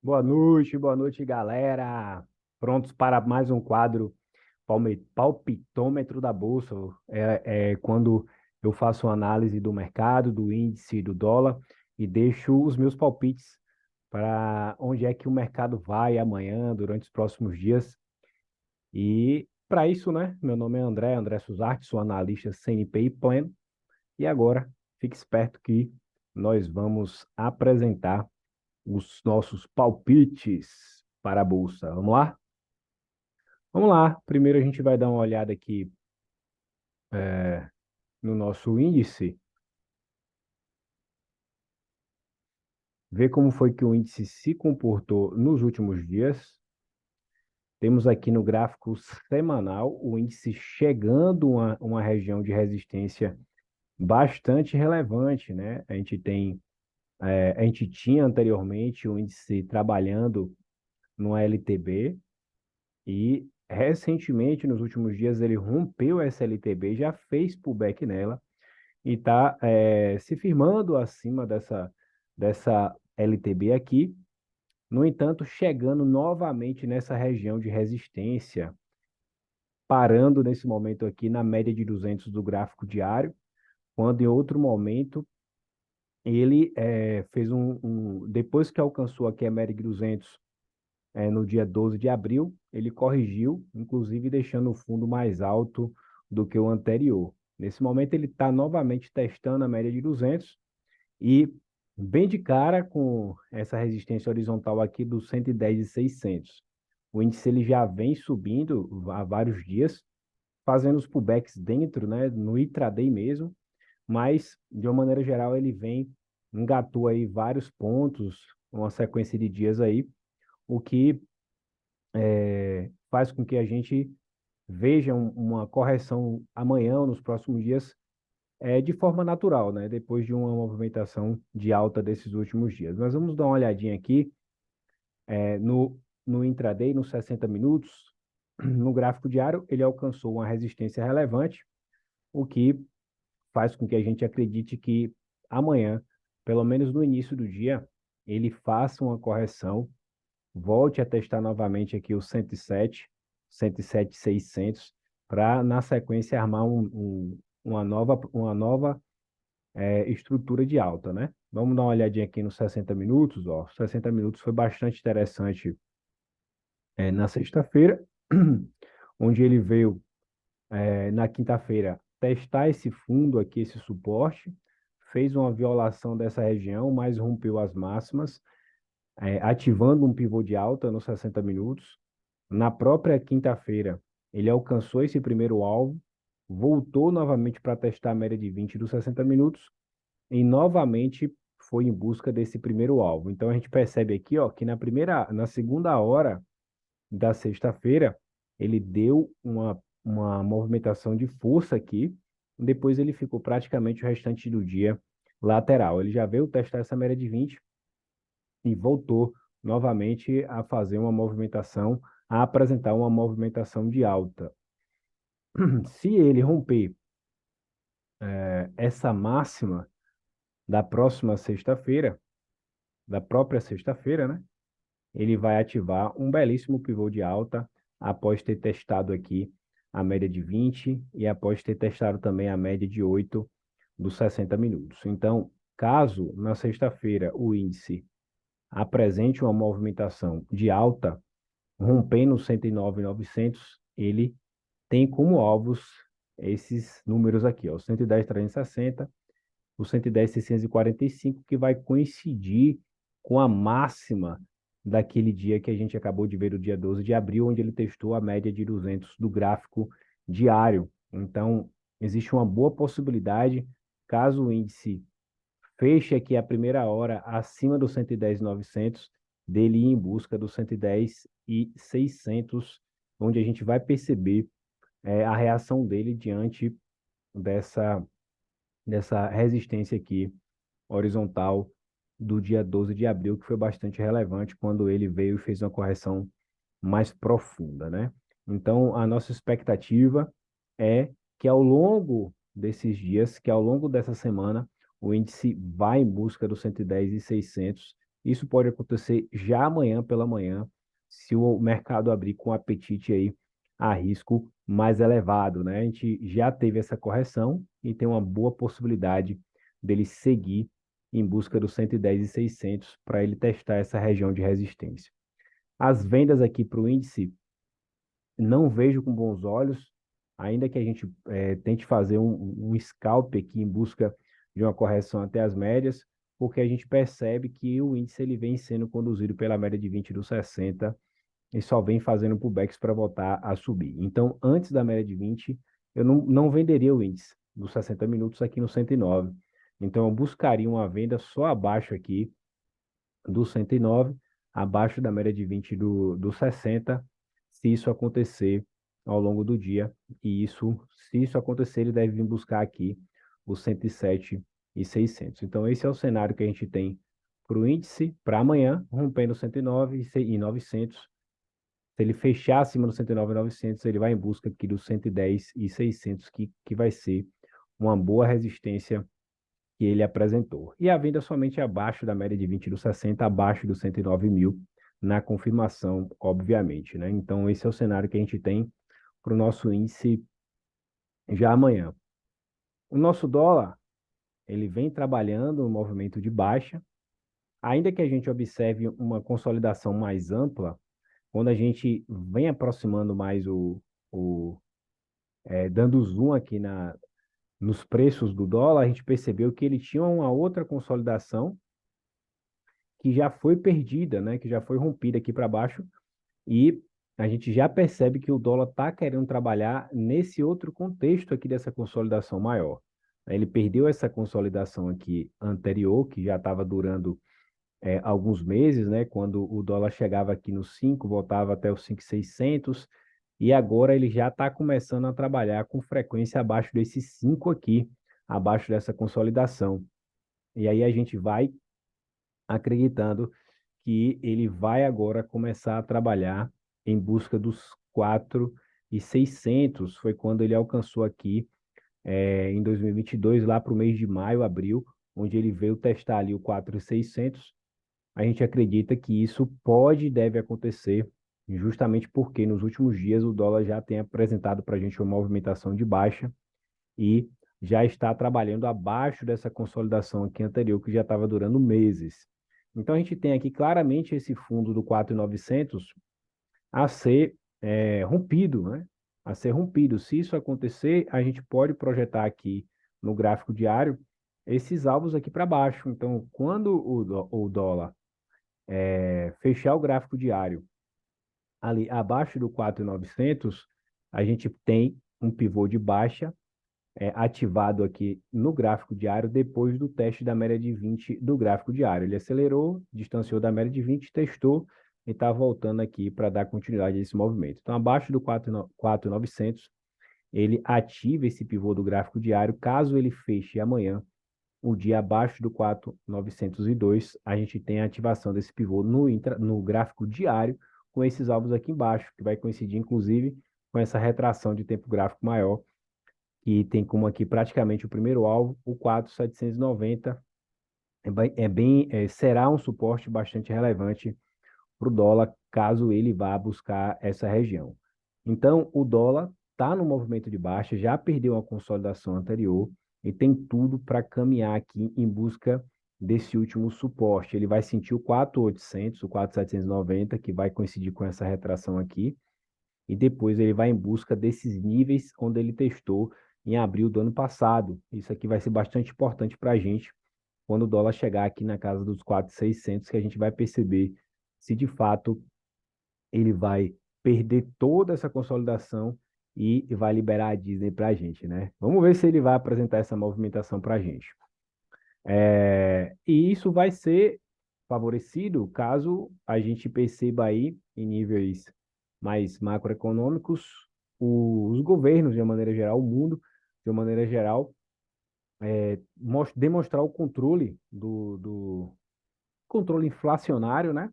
Boa noite, galera. Prontos para mais um quadro Palpitômetro da Bolsa. É quando eu faço uma análise do mercado, do índice, do dólar e deixo os meus palpites para onde é que o mercado vai amanhã, durante os próximos dias. E para isso, né, meu nome é André Suzarte, sou analista CNP e Pleno. E agora, fique esperto que nós vamos apresentar os nossos palpites para a bolsa. Vamos lá? Vamos lá. Primeiro a gente vai dar uma olhada aqui no nosso índice, ver como foi que o índice se comportou nos últimos dias. Temos aqui no gráfico semanal o índice chegando a uma região de resistência bastante relevante, né? A gente tinha anteriormente o índice trabalhando no LTB. E recentemente, nos últimos dias, ele rompeu essa LTB, já fez pullback nela e está se firmando acima dessa LTB aqui. No entanto, chegando novamente nessa região de resistência, parando nesse momento aqui na média de 200 do gráfico diário, quando em outro momento ele fez depois que alcançou aqui a média de 200 no dia 12 de abril, ele corrigiu, inclusive deixando o fundo mais alto do que o anterior. Nesse momento, ele está novamente testando a média de 200 e bem de cara com essa resistência horizontal aqui dos 110 e 600. O índice ele já vem subindo há vários dias, fazendo os pullbacks dentro, né, no intraday mesmo, mas de uma maneira geral ele engatou aí vários pontos, uma sequência de dias aí, o que faz com que a gente veja uma correção amanhã ou nos próximos dias de forma natural, né? Depois de uma movimentação de alta desses últimos dias. Nós vamos dar uma olhadinha aqui no intraday, nos 60 minutos, no gráfico diário, ele alcançou uma resistência relevante, o que faz com que a gente acredite que amanhã, pelo menos no início do dia, ele faça uma correção, volte a testar novamente aqui o 107,600, para na sequência armar uma nova estrutura de alta, né? Vamos dar uma olhadinha aqui nos 60 minutos, ó. 60 minutos foi bastante interessante na sexta-feira, onde ele veio na quinta-feira testar esse fundo aqui, esse suporte, fez uma violação dessa região, mas rompeu as máximas, ativando um pivô de alta nos 60 minutos. Na própria quinta-feira, ele alcançou esse primeiro alvo, voltou novamente para testar a média de 20 dos 60 minutos e novamente foi em busca desse primeiro alvo. Então a gente percebe aqui, ó, que na segunda hora da sexta-feira, ele deu uma movimentação de força aqui, depois ele ficou praticamente o restante do dia lateral. Ele já veio testar essa média de 20 e voltou novamente a fazer uma movimentação, a apresentar uma movimentação de alta. Se ele romper essa máxima da próxima sexta-feira, da própria sexta-feira, né? Ele vai ativar um belíssimo pivô de alta após ter testado aqui a média de 20 e após ter testado também a média de 8 dos 60 minutos. Então, caso na sexta-feira o índice apresente uma movimentação de alta, rompendo 109.900, ele tem como alvos esses números aqui, ó, 110.360, o 110.645, que vai coincidir com a máxima daquele dia que a gente acabou de ver, o dia 12 de abril, onde ele testou a média de 200 do gráfico diário. Então, existe uma boa possibilidade, caso o índice feche aqui a primeira hora acima do 110.900, dele ir em busca do 110.600, onde a gente vai perceber a reação dele diante dessa, dessa resistência aqui horizontal do dia 12 de abril, que foi bastante relevante quando ele veio e fez uma correção mais profunda, né? Então, a nossa expectativa é que ao longo desses dias, que ao longo dessa semana, o índice vai em busca dos 110.600 Isso pode acontecer já amanhã pela manhã, se o mercado abrir com apetite aí a risco mais elevado, né? A gente já teve essa correção e tem uma boa possibilidade dele seguir em busca dos 110,600 para ele testar essa região de resistência. As vendas aqui para o índice não vejo com bons olhos, ainda que a gente tente fazer um scalp aqui em busca de uma correção até as médias, porque a gente percebe que o índice ele vem sendo conduzido pela média de 20 do 60 e só vem fazendo pullbacks para voltar a subir. Então, antes da média de 20, eu não venderia o índice dos 60 minutos aqui no 109. Então, eu buscaria uma venda só abaixo aqui do 109, abaixo da média de 20 do 60, se isso acontecer ao longo do dia. E isso, se isso acontecer, ele deve vir buscar aqui os 107,600. Então, esse é o cenário que a gente tem para o índice para amanhã, rompendo 109 e 900. Se ele fechar acima do 109,900, ele vai em busca aqui dos 110,600, que vai ser uma boa resistência que ele apresentou. E a venda somente abaixo da média de 20 do 60, abaixo dos 109 mil, na confirmação, obviamente, né? Então, esse é o cenário que a gente tem para o nosso índice já amanhã. O nosso dólar, ele vem trabalhando no movimento de baixa, ainda que a gente observe uma consolidação mais ampla, quando a gente vem aproximando mais dando zoom aqui nos preços do dólar, a gente percebeu que ele tinha uma outra consolidação que já foi perdida, né? Que já foi rompida aqui para baixo e a gente já percebe que o dólar está querendo trabalhar nesse outro contexto aqui dessa consolidação maior. Ele perdeu essa consolidação aqui anterior, que já estava durando alguns meses, né? Quando o dólar chegava aqui nos 5, voltava até os 5,600, e agora ele já está começando a trabalhar com frequência abaixo desses 5 aqui, abaixo dessa consolidação. E aí a gente vai acreditando que ele vai agora começar a trabalhar em busca dos 4,600. Foi quando ele alcançou aqui em 2022, lá para o mês de maio, abril, onde ele veio testar ali o 4,600. A gente acredita que isso pode e deve acontecer, justamente porque nos últimos dias o dólar já tem apresentado para a gente uma movimentação de baixa e já está trabalhando abaixo dessa consolidação aqui anterior, que já estava durando meses. Então, a gente tem aqui claramente esse fundo do 4.900 a ser rompido, né? A ser rompido. Se isso acontecer, a gente pode projetar aqui no gráfico diário esses alvos aqui para baixo. Então, quando o dólar fechar o gráfico diário ali abaixo do 4.900, a gente tem um pivô de baixa ativado aqui no gráfico diário depois do teste da média de 20 do gráfico diário. Ele acelerou, distanciou da média de 20, testou e está voltando aqui para dar continuidade a esse movimento. Então, abaixo do 4.900, ele ativa esse pivô do gráfico diário. Caso ele feche amanhã, o dia abaixo do 4.902, a gente tem a ativação desse pivô no gráfico diário, com esses alvos aqui embaixo, que vai coincidir, inclusive, com essa retração de tempo gráfico maior, que tem como aqui praticamente o primeiro alvo, o 4.790, será um suporte bastante relevante para o dólar, caso ele vá buscar essa região. Então, o dólar está no movimento de baixa, já perdeu a consolidação anterior e tem tudo para caminhar aqui em busca desse último suporte. Ele vai sentir o 4.800, o 4.790, que vai coincidir com essa retração aqui, e depois ele vai em busca desses níveis onde ele testou em abril do ano passado. Isso aqui vai ser bastante importante para a gente quando o dólar chegar aqui na casa dos 4.600, que a gente vai perceber se de fato ele vai perder toda essa consolidação e vai liberar a Disney para a gente, né? Vamos ver se ele vai apresentar essa movimentação para a gente. E isso vai ser favorecido caso a gente perceba aí, em níveis mais macroeconômicos, os governos, de uma maneira geral, o mundo, de uma maneira geral, demonstrar o controle do controle inflacionário, né?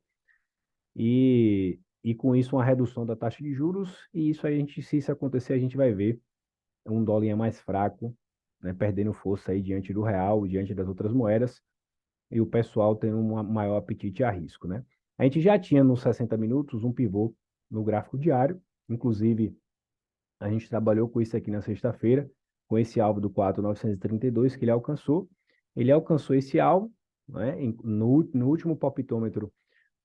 E com isso uma redução da taxa de juros, e isso a gente, se isso acontecer, a gente vai ver um dólar mais fraco, né, perdendo força aí diante do real, diante das outras moedas, e o pessoal tendo um maior apetite a risco, né? A gente já tinha nos 60 minutos um pivô no gráfico diário, inclusive a gente trabalhou com isso aqui na sexta-feira, com esse alvo do 4.932 que ele alcançou. Ele alcançou esse alvo, né? No último palpitômetro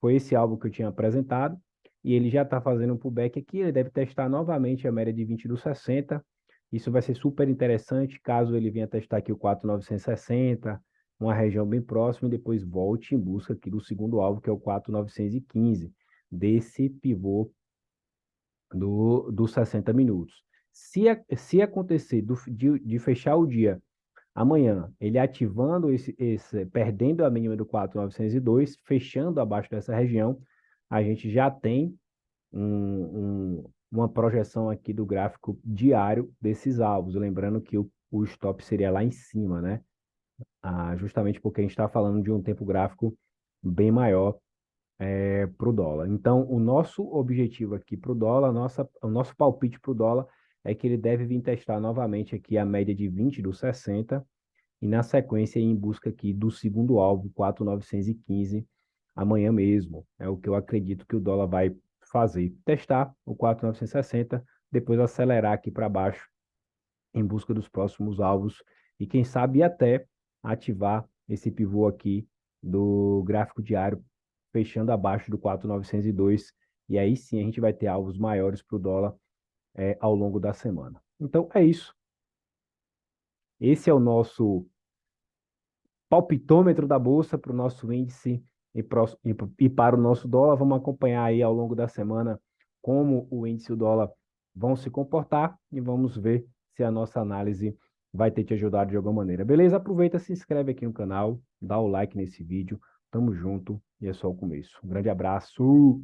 foi esse alvo que eu tinha apresentado, e ele já está fazendo um pullback aqui, ele deve testar novamente a média de 20 do 60. Isso vai ser super interessante caso ele venha testar aqui o 4.960, uma região bem próxima, e depois volte em busca aqui do segundo alvo, que é o 4.915, desse pivô dos 60 minutos. Se acontecer de fechar o dia amanhã, ele ativando perdendo a mínima do 4.902, fechando abaixo dessa região, a gente já tem uma projeção aqui do gráfico diário desses alvos. Lembrando que o stop seria lá em cima, né? Justamente porque a gente está falando de um tempo gráfico bem maior para o dólar. Então, o nosso objetivo aqui para o dólar, o nosso palpite para o dólar é que ele deve vir testar novamente aqui a média de 20 do 60 e na sequência ir em busca aqui do segundo alvo, 4.915, amanhã mesmo. É o que eu acredito que o dólar vai fazer. Testar o 4.960, depois acelerar aqui para baixo em busca dos próximos alvos e quem sabe até ativar esse pivô aqui do gráfico diário fechando abaixo do 4.902 e aí sim a gente vai ter alvos maiores para o dólar ao longo da semana. Então é isso. Esse é o nosso palpitômetro da bolsa para o nosso índice e para o nosso dólar. Vamos acompanhar aí ao longo da semana como o índice e o dólar vão se comportar e vamos ver se a nossa análise vai ter te ajudado de alguma maneira. Beleza? Aproveita, se inscreve aqui no canal, dá o like nesse vídeo. Tamo junto e é só o começo. Um grande abraço!